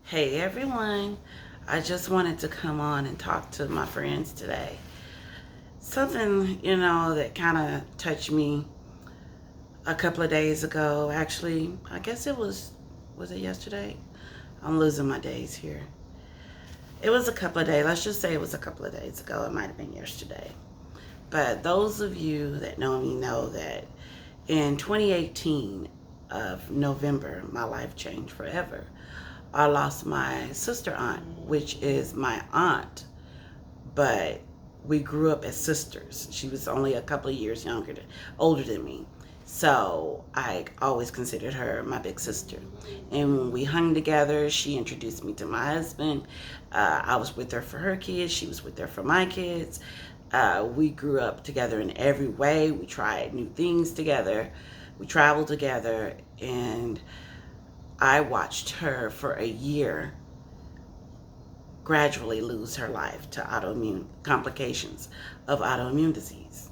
Hey everyone, I just wanted to come on and talk to my friends today. Something, that kind of touched me a couple of days ago. Actually, I guess was it yesterday? I'm losing my days here. It was a couple of days. Let's just say it was a couple of days ago. It might have been yesterday. But those of you that know me know that in 2018 of November, my life changed forever. I lost my sister aunt, which is my aunt, but we grew up as sisters. She was only a couple of years older than me. So I always considered her my big sister. And when we hung together, she introduced me to my husband. I was with her for her kids. She was with her for my kids. We grew up together in every way. We tried new things together. We traveled together. And I watched her for a year gradually lose her life to autoimmune complications of autoimmune disease.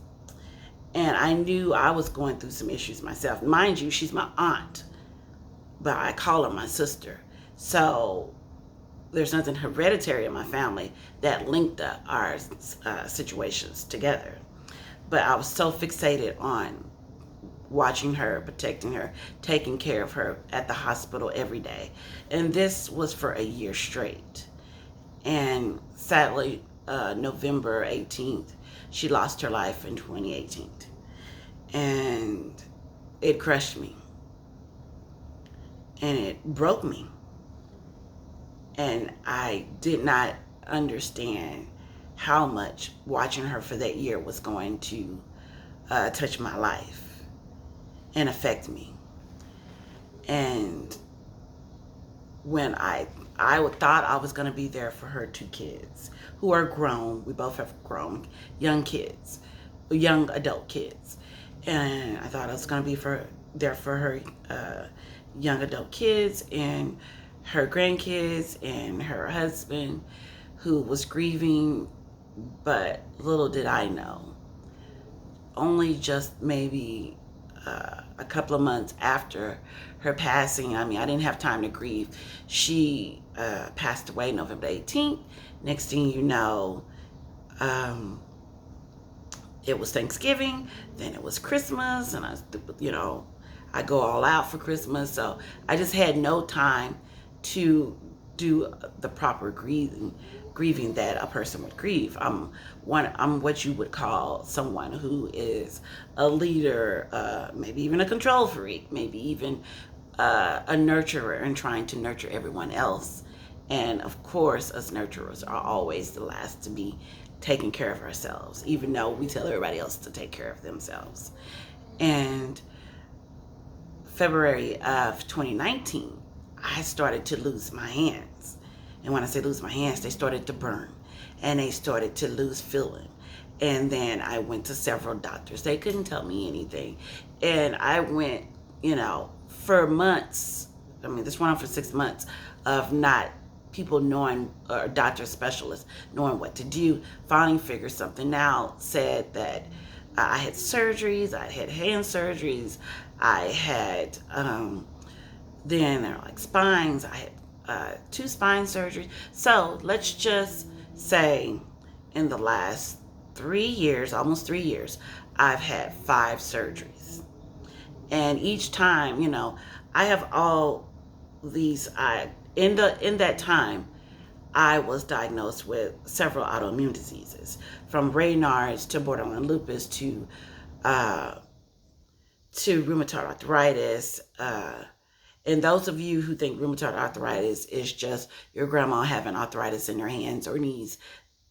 And I knew I was going through some issues myself. Mind you, she's my aunt, but I call her my sister. So there's nothing hereditary in my family that linked our situations together. But I was so fixated on watching her, protecting her, taking care of her at the hospital every day. And this was for a year straight. And sadly, November 18th, she lost her life in 2018. And it crushed me. And it broke me. And I did not understand how much watching her for that year was going to touch my life and affect me. And when I thought I was going to be there for her two kids who are grown. We both have grown young kids, young adult kids. And I thought I was going to be there for her young adult kids and her grandkids and her husband who was grieving. But little did I know, only just maybe a couple of months after her passing, I didn't have time to grieve. She passed away November 18th. Next thing you know, it was Thanksgiving, then it was Christmas, and I go all out for Christmas. So I just had no time to do the proper grieving that a person would grieve. I'm what you would call someone who is a leader, maybe even a control freak, maybe even a nurturer and trying to nurture everyone else. And of course, us nurturers are always the last to be taking care of ourselves, even though we tell everybody else to take care of themselves. And February of 2019, I started to lose my hands. And when I say lose my hands, they started to burn and they started to lose feeling. And then I went to several doctors. They couldn't tell me anything. And I went, for months. This went on for 6 months of not people knowing, or doctor specialists knowing what to do. Finally figured something out, said that I had surgeries, I had hand surgeries, I had, then there were like spines, I had 2 spine surgeries. So let's just say in the last 3 years, almost 3 years, I've had 5 surgeries. And each time, I have all these, in that time, I was diagnosed with several autoimmune diseases, from Raynaud's to borderline lupus to rheumatoid arthritis. And those of you who think rheumatoid arthritis is just your grandma having arthritis in her hands or knees,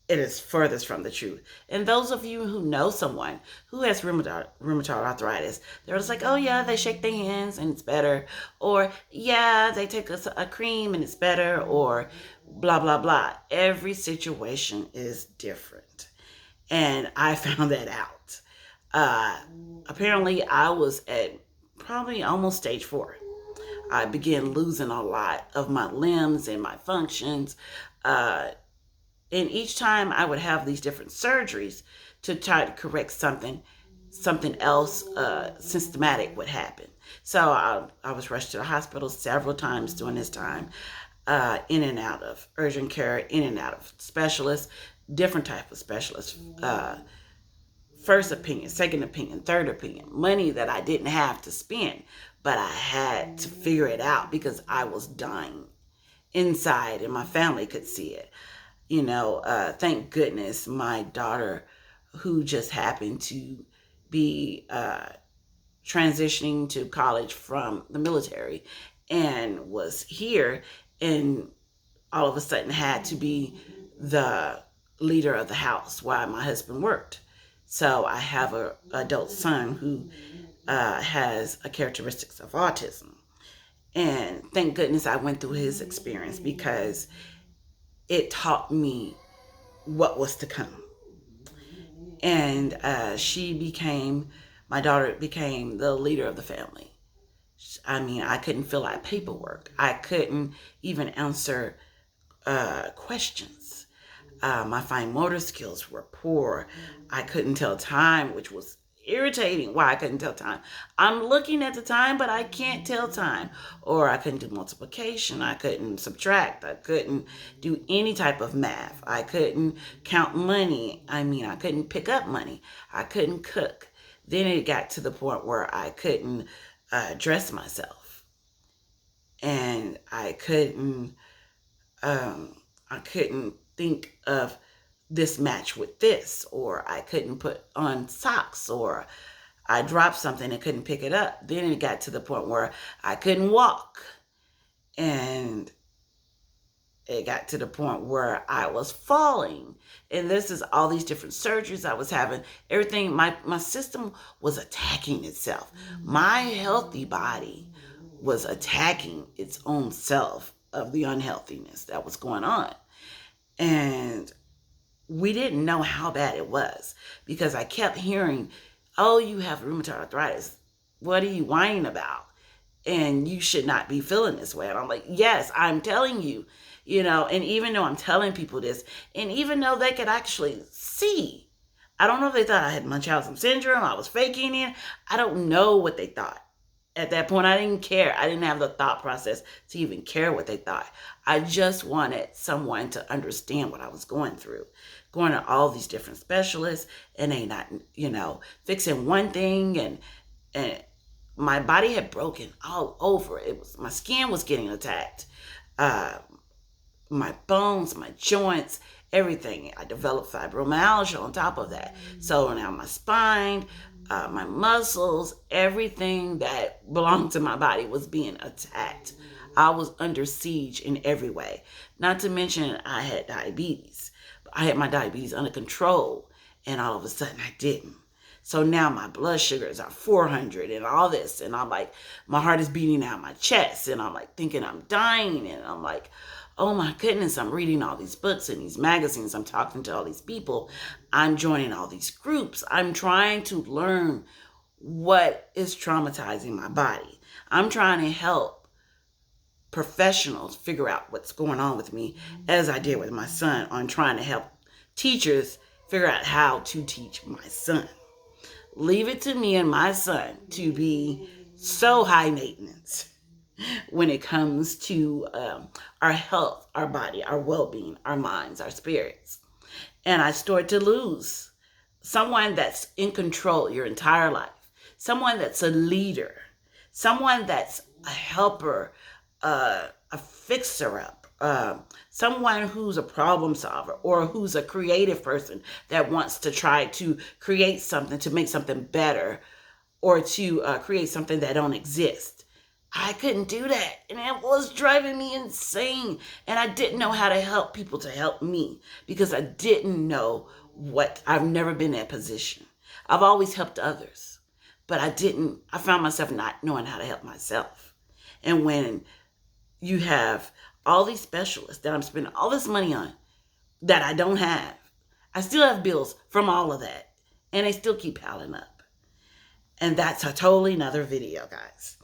it is furthest from the truth. And those of you who know someone who has rheumatoid arthritis, they're just like, oh yeah, they shake their hands and it's better. Or yeah, they take a cream and it's better, or blah, blah, blah. Every situation is different. And I found that out. Apparently I was at probably almost stage 4. I began losing a lot of my limbs and my functions. And each time I would have these different surgeries to try to correct something else systematic would happen. So I was rushed to the hospital several times during this time. in and out of urgent care, in and out of specialists, different type of specialists, first opinion, second opinion, third opinion, money that I didn't have to spend, but I had to figure it out because I was dying inside and my family could see it. Thank goodness my daughter, who just happened to be transitioning to college from the military and was here and all of a sudden had to be the leader of the house while my husband worked. So I have an adult son who has a characteristics of autism. And thank goodness I went through his experience because it taught me what was to come. And my daughter became the leader of the family. I mean, I couldn't fill out paperwork. I couldn't even answer questions. My fine motor skills were poor. I couldn't tell time, which was irritating. Why I couldn't tell time? I'm looking at the time, but I can't tell time. Or I couldn't do multiplication. I couldn't subtract. I couldn't do any type of math. I couldn't count money. I mean, I couldn't pick up money. I couldn't cook. Then it got to the point where I couldn't dress myself. And I couldn't think of this match with this, or I couldn't put on socks, or I dropped something and couldn't pick it up. Then it got to the point where I couldn't walk. And it got to the point where I was falling. And this is all these different surgeries I was having. Everything, my system was attacking itself. My healthy body was attacking its own self of the unhealthiness that was going on. And we didn't know how bad it was because I kept hearing, oh, you have rheumatoid arthritis. What are you whining about? And you should not be feeling this way. And I'm like, yes, I'm telling you, and even though I'm telling people this, and even though they could actually see, I don't know if they thought I had Munchausen syndrome, I was faking it. I don't know what they thought. At that point, I didn't care. I didn't have the thought process to even care what they thought. I just wanted someone to understand what I was going through. Going to all these different specialists and they not, fixing one thing and my body had broken all over. My skin was getting attacked. My bones, my joints, everything. I developed fibromyalgia on top of that. So now my spine, my muscles, everything that belonged to my body was being attacked. I was under siege in every way. Not to mention I had diabetes. I had my diabetes under control, and all of a sudden I didn't. So now my blood sugars are 400 and all this, and I'm like, my heart is beating out my chest, and I'm like thinking I'm dying, and I'm like, oh my goodness, I'm reading all these books and these magazines. I'm talking to all these people. I'm joining all these groups. I'm trying to learn what is traumatizing my body. I'm trying to help professionals figure out what's going on with me, as I did with my son, on trying to help teachers figure out how to teach my son. Leave it to me and my son to be so high maintenance when it comes to our health, our body, our well-being, our minds, our spirits. And I started to lose someone that's in control your entire life, someone that's a leader, someone that's a helper, a fixer-up, someone who's a problem solver or who's a creative person that wants to try to create something to make something better or to create something that don't exist. I couldn't do that, and it was driving me insane, and I didn't know how to help people to help me because I didn't know I've never been in that position. I've always helped others, but I found myself not knowing how to help myself. And when you have all these specialists that I'm spending all this money on that I don't have, I still have bills from all of that, and they still keep piling up. And that's a totally another video, guys.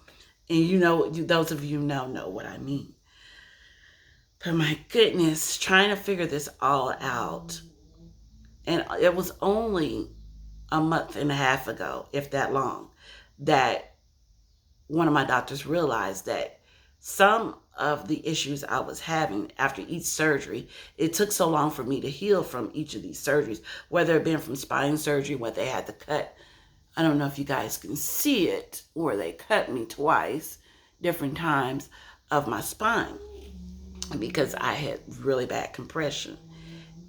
And those of you know what I mean. But my goodness, trying to figure this all out. And it was only a month and a half ago, if that long, that one of my doctors realized that some of the issues I was having after each surgery, it took so long for me to heal from each of these surgeries, whether it been from spine surgery, where they had to cut, I don't know if you guys can see it, where they cut me twice, different times of my spine, because I had really bad compression,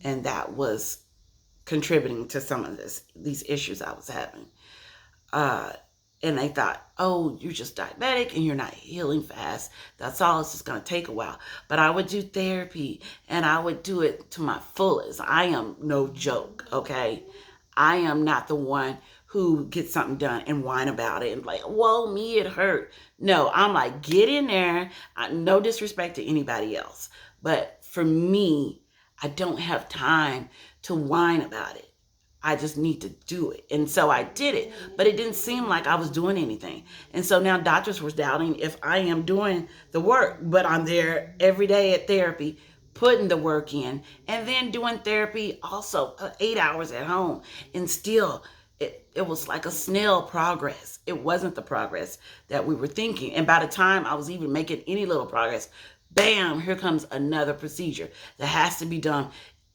and that was contributing to some of these issues I was having. And they thought, oh, you're just diabetic and you're not healing fast. That's all. It's just going to take a while. But I would do therapy, and I would do it to my fullest. I am no joke, okay? I am not the one who gets something done and whine about it and like, whoa, me, it hurt. No, I'm like, get in there. No disrespect to anybody else. But for me, I don't have time to whine about it. I just need to do it. And so I did it, but it didn't seem like I was doing anything. And so now doctors were doubting if I am doing the work, but I'm there every day at therapy, putting the work in, and then doing therapy also 8 hours at home. And still, it was like a snail progress. It wasn't the progress that we were thinking. And by the time I was even making any little progress, bam, here comes another procedure that has to be done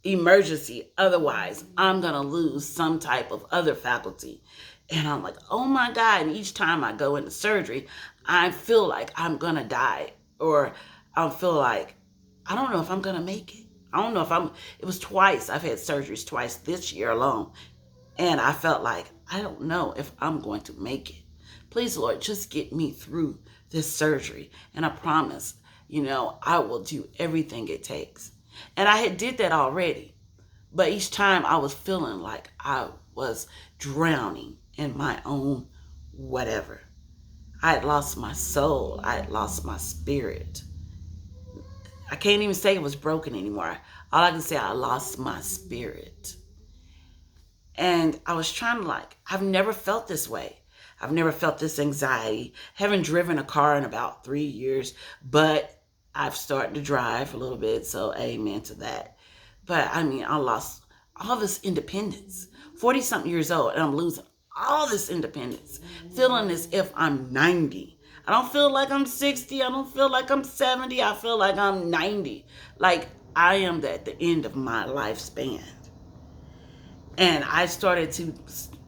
emergency. Otherwise, I'm going to lose some type of other faculty. And I'm like, oh my God. And each time I go into surgery, I feel like I'm going to die, or I feel like, I don't know if I'm going to make it. I don't know if it was twice. I've had surgeries twice this year alone. And I felt like, I don't know if I'm going to make it. Please, Lord, just get me through this surgery. And I promise, I will do everything it takes. And I had did that already. But each time I was feeling like I was drowning in my own whatever. I had lost my soul. I had lost my spirit. I can't even say it was broken anymore. All I can say, I lost my spirit. And I was trying to I've never felt this way. I've never felt this anxiety. Haven't driven a car in about 3 years, but I've started to drive a little bit, so amen to that. But I lost all this independence. 40-something years old, and I'm losing all this independence. Feeling as if I'm 90. I don't feel like I'm 60. I don't feel like I'm 70. I feel like I'm 90. Like I am at the end of my lifespan. And I started to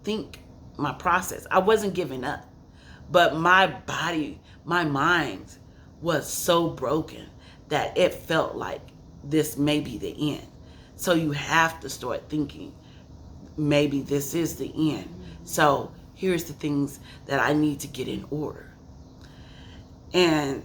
think my process. I wasn't giving up, but my body, my mind was so broken that it felt like this may be the end. So you have to start thinking, maybe this is the end. So here's the things that I need to get in order. And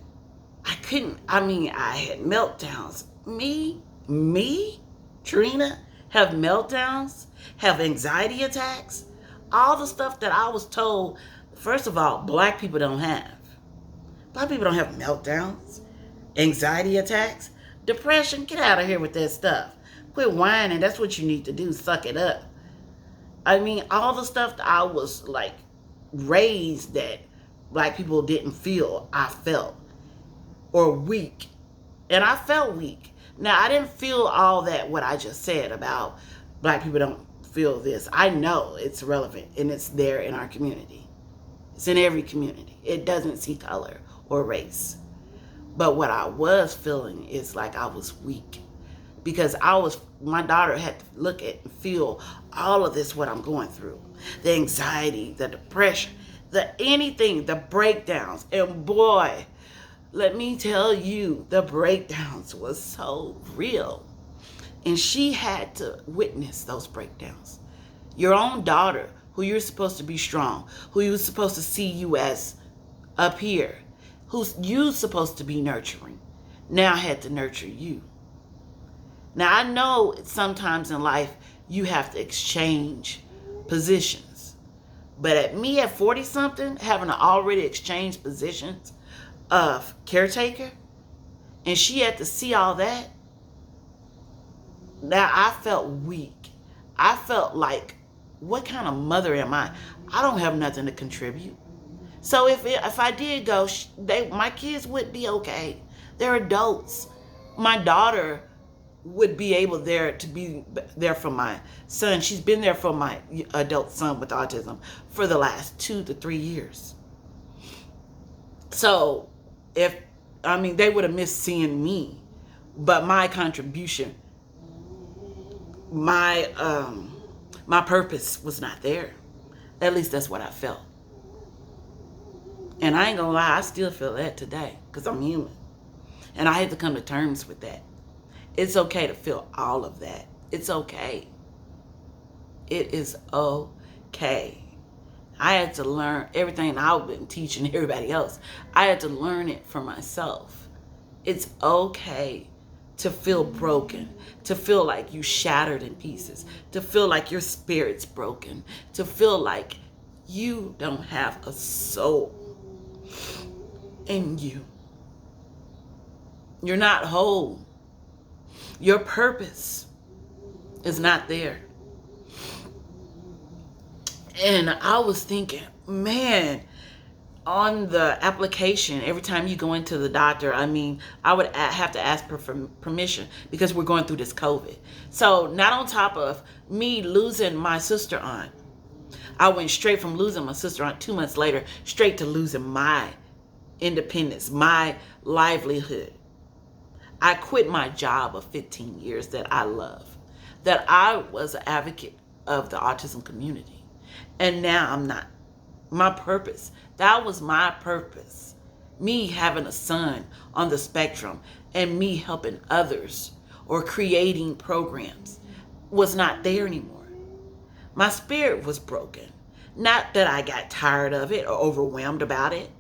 I had meltdowns. Me, Trina, have meltdowns, have anxiety attacks, all the stuff that I was told, first of all, Black people don't have. Black people don't have meltdowns, anxiety attacks, depression. Get out of here with that stuff. Quit whining. That's what you need to do. Suck it up. All the stuff that I was raised that Black people didn't feel, I felt. Or weak. And I felt weak. Now, I didn't feel all that what I just said about Black people don't feel this. I know it's relevant and it's there in our community. It's in every community. It doesn't see color or race. But what I was feeling is like I was weak, because my daughter had to look at and feel all of this, what I'm going through. The anxiety, the depression, the breakdowns. And boy, let me tell you, the breakdowns was so real. And she had to witness those breakdowns. Your own daughter, who you're supposed to be strong, who you're supposed to see you as up here, who's you supposed to be nurturing, now had to nurture you. Now, I know sometimes in life you have to exchange positions. But at 40-something, having to already exchange positions of caretaker, and she had to see all that, now I felt weak. I felt like, what kind of mother am I? I don't have nothing to contribute. So if I did go, my kids would be okay. They're adults. My daughter would be able to be there for my son. She's been there for my adult son with autism for the last 2 to 3 years. So if I mean, they would have missed seeing me, but my contribution, my purpose was not there. At least that's what I felt. And I ain't gonna lie, I still feel that today because I'm human. And I had to come to terms with that. It's okay to feel all of that. It's okay. It is okay. I had to learn everything I've been teaching everybody else. I had to learn it for myself. It's okay to feel broken, to feel like you shattered in pieces, to feel like your spirit's broken, to feel like you don't have a soul in you. You're not whole. Your purpose is not there. And I was thinking, man, on the application, every time you go into the doctor, I mean, I would have to ask for permission because we're going through this COVID. So not on top of me losing my sister aunt, I went straight from losing my sister aunt 2 months later, straight to losing my independence, my livelihood. I quit my job of 15 years that I love, that I was an advocate of the autism community. And now I'm not. My purpose, that was my purpose. Me having a son on the spectrum and me helping others or creating programs was not there anymore. My spirit was broken. Not that I got tired of it or overwhelmed about it.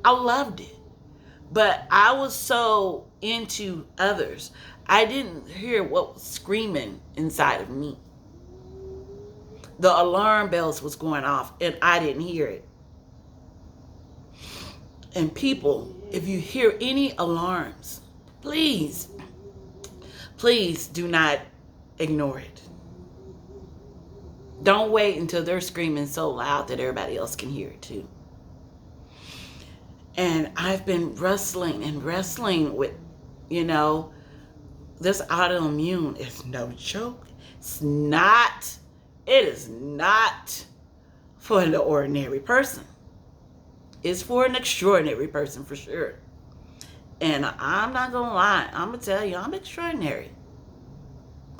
I loved it. But I was so into others, I didn't hear what was screaming inside of me. The alarm bells was going off and I didn't hear it. And people, if you hear any alarms, please do not ignore it. Don't wait until they're screaming so loud that everybody else can hear it too. And I've been wrestling with, this autoimmune is no joke. It is not for the ordinary person. It's for an extraordinary person for sure. And I'm not going to lie. I'm going to tell you, I'm extraordinary.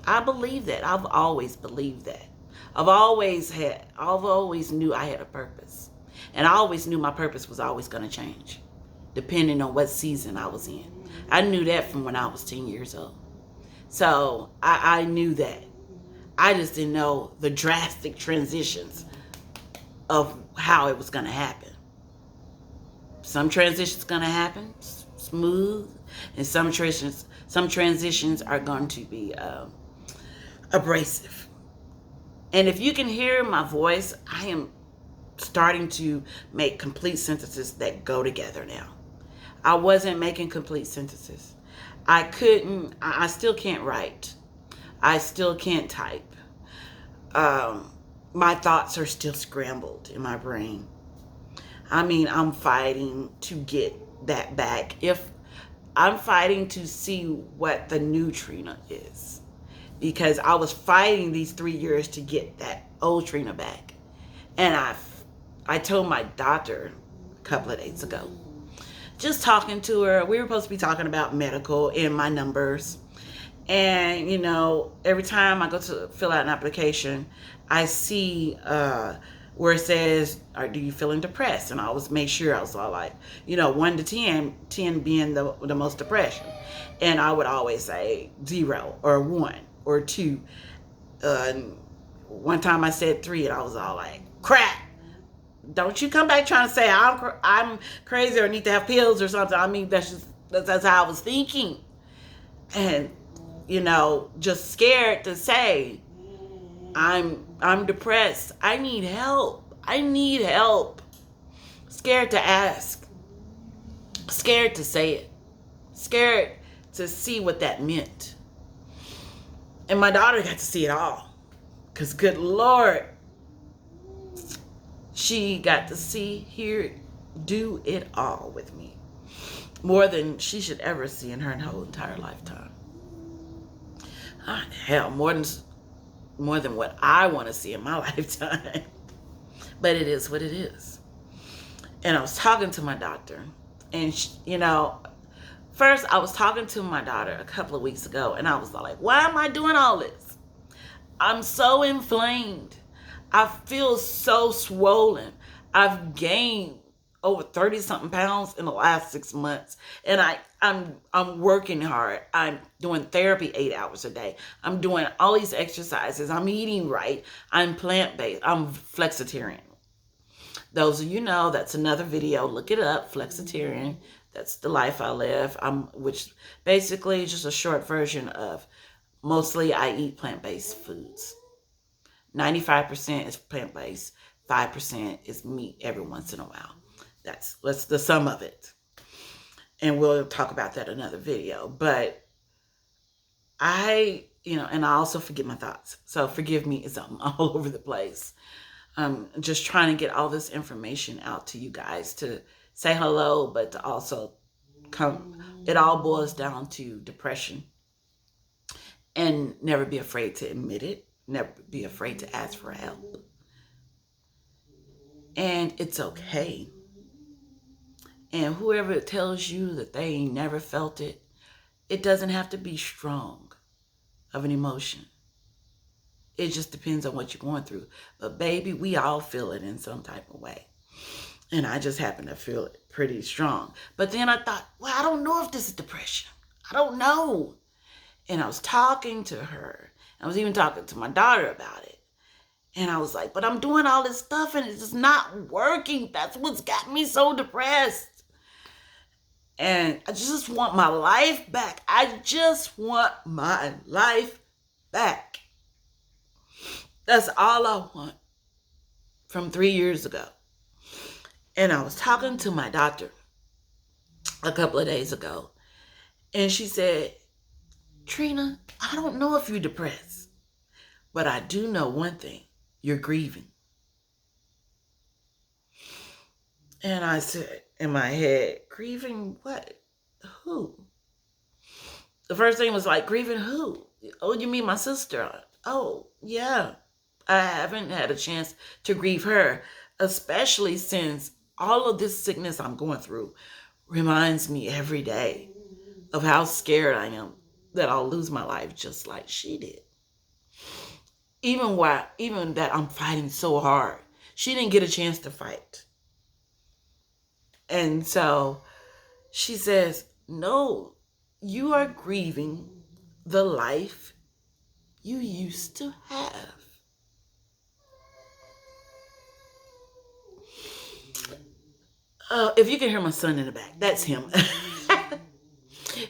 I believe that. I've always believed that. I've always knew I had a purpose. And I always knew my purpose was always going to change, depending on what season I was in. I knew that from when I was 10 years old. So I knew that. I just didn't know the drastic transitions of how it was going to happen. Some transitions going to happen smooth, and some transitions are going to be abrasive. And if you can hear my voice, I am starting to make complete sentences that go together now. I wasn't making complete sentences. I still can't write. I still can't type. My thoughts are still scrambled in my brain. I mean, I'm fighting to get that back. I'm fighting to see what the new Trina is. Because I was fighting these 3 years to get that old Trina back. And I told my doctor a couple of days ago, just talking to her, we were supposed to be talking about medical and my numbers. And, every time I go to fill out an application, I see where it says, do you feeling depressed? And I always make sure I was all like, 1 to 10, 10 being the most depression. And I would always say 0 or 1 or 2. One time I said 3 and I was all like, crap. Don't you come back trying to say I'm crazy or need to have pills or something. I mean, that's how I was thinking. And, just scared to say, I'm depressed. I need help. Scared to ask. Scared to say it. Scared to see what that meant. And my daughter got to see it all. Because good Lord, she got to see, hear, do it all with me. More than she should ever see in her whole entire lifetime. Hell, more than what I want to see in my lifetime. But it is what it is. And I was talking to my doctor. And, First, I was talking to my daughter a couple of weeks ago, and I was like, why am I doing all this? I'm so inflamed. I feel so swollen. I've gained over 30 something pounds in the last 6 months. And I'm working hard. I'm doing therapy 8 hours a day. I'm doing all these exercises. I'm eating right. I'm plant-based. I'm flexitarian. Those of you know, that's another video. Look it up, flexitarian. That's the life I live. Which basically is just a short version of mostly I eat plant-based foods. 95% is plant-based. 5% is meat every once in a while. That's the sum of it. And we'll talk about that in another video. But and I also forget my thoughts. So forgive me as I'm all over the place. I'm just trying to get all this information out to you guys to say hello, but to also it all boils down to depression. And never be afraid to admit it. Never be afraid to ask for help. And it's okay. And whoever tells you that they ain't never felt it, it doesn't have to be strong of an emotion. It just depends on what you're going through. But baby, we all feel it in some type of way. And I just happen to feel it pretty strong. But then I thought, well, I don't know if this is depression. I don't know. And I was talking to her. I was even talking to my daughter about it. And I was like, but I'm doing all this stuff and it's just not working. That's what's got me so depressed. And I just want my life back. I just want my life back. That's all I want from 3 years ago. And I was talking to my doctor a couple of days ago. And she said, Trina, I don't know if you're depressed, but I do know one thing. You're grieving. And I said in my head, grieving what? Who? The first thing was like, grieving who? Oh, you mean my sister? Oh, yeah. I haven't had a chance to grieve her, especially since all of this sickness I'm going through reminds me every day of how scared I am that I'll lose my life just like she did. Even that I'm fighting so hard. She didn't get a chance to fight. And so she says, no, you are grieving the life you used to have. If you can hear my son in the back, that's him.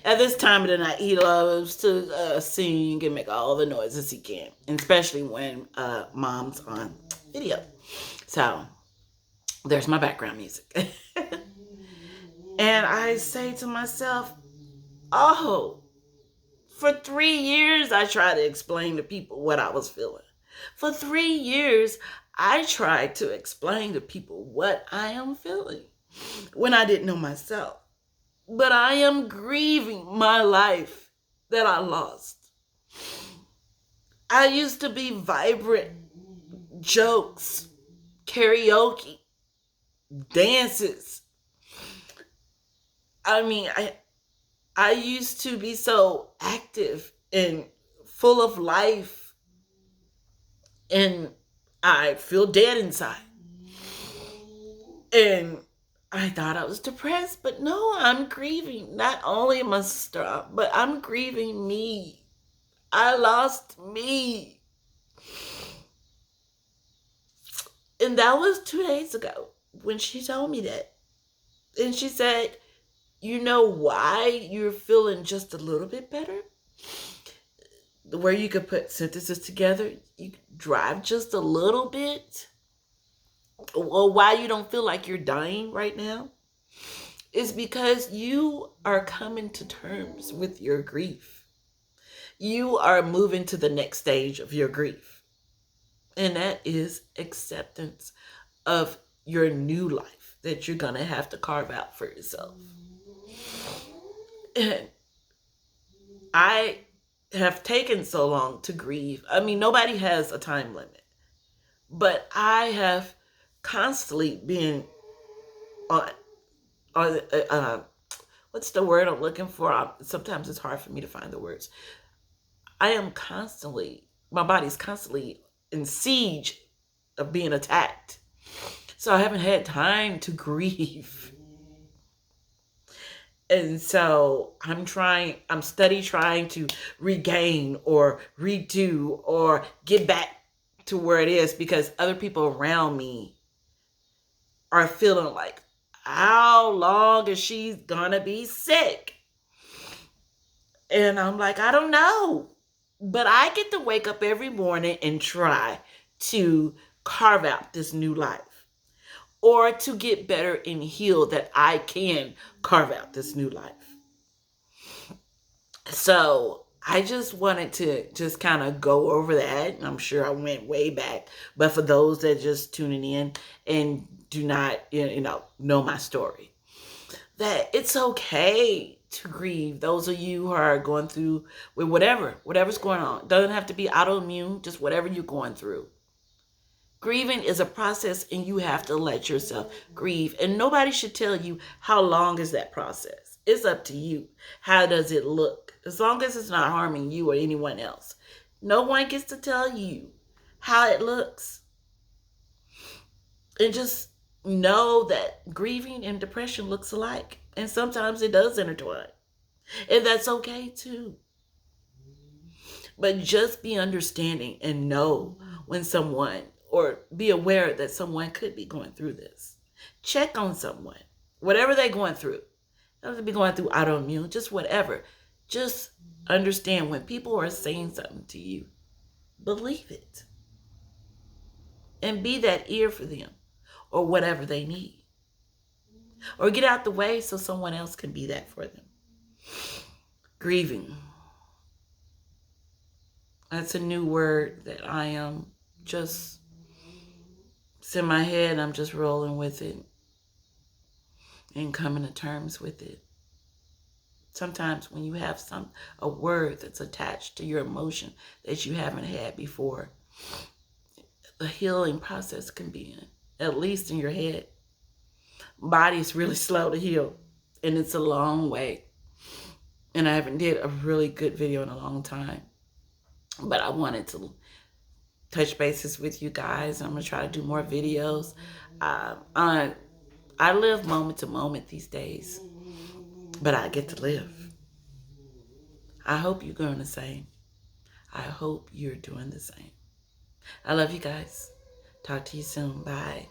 At this time of the night, he loves to sing and make all the noises he can, and especially when mom's on video. So there's my background music. And I say to myself, oh, for 3 years, I tried to explain to people what I was feeling. For 3 years, I tried to explain to people what I am feeling when I didn't know myself. But I am grieving my life that I lost. I used to be vibrant, jokes, karaoke, dances. I mean, I used to be so active and full of life, and I feel dead inside. And I thought I was depressed, but no, I'm grieving not only my sister, but I'm grieving me. I lost me. And that was 2 days ago when she told me that. And she said, you know why you're feeling just a little bit better? Where you could put sentences together, you could drive just a little bit. Or why you don't feel like you're dying right now is because you are coming to terms with your grief. You are moving to the next stage of your grief. And that is acceptance of your new life that you're going to have to carve out for yourself. And I have taken so long to grieve. I mean, nobody has a time limit. But I have constantly been on what what's the word I'm looking for? Sometimes it's hard for me to find the words. My body's constantly in siege of being attacked. So I haven't had time to grieve. And so I'm trying to regain or redo or get back to where it is, because other people around me are feeling like, how long is she gonna be sick? And I'm like, I don't know. But I get to wake up every morning and try to carve out this new life, or to get better and heal that I can carve out this new life. So I just wanted to just kind of go over that. I'm sure I went way back, but for those that just tuning in and do not, know my story, that it's okay to grieve. Those of you who are going through with whatever's going on, it doesn't have to be autoimmune, just whatever you're going through. Grieving is a process, and you have to let yourself grieve. And nobody should tell you how long is that process. It's up to you. How does it look? As long as it's not harming you or anyone else. No one gets to tell you how it looks. And just know that grieving and depression looks alike. And sometimes it does intertwine. And that's okay too. But just be understanding and know when someone, or be aware that someone could be going through this. Check on someone, whatever they're going through. They don't have to be going through autoimmune, just whatever. Just understand when people are saying something to you, believe it. And be that ear for them, or whatever they need. Or get out the way so someone else can be that for them. Grieving. That's a new word that I am just, it's in my head. I'm just rolling with it and coming to terms with it. Sometimes when you have a word that's attached to your emotion that you haven't had before, the healing process can be at least in your head. Body is really slow to heal, and it's a long way. And I haven't did a really good video in a long time, but I wanted to touch bases with you guys. I'm gonna try to do more videos. I live moment to moment these days, but I get to live. I hope you're doing the same. I hope you're doing the same. I love you guys. Talk to you soon. Bye.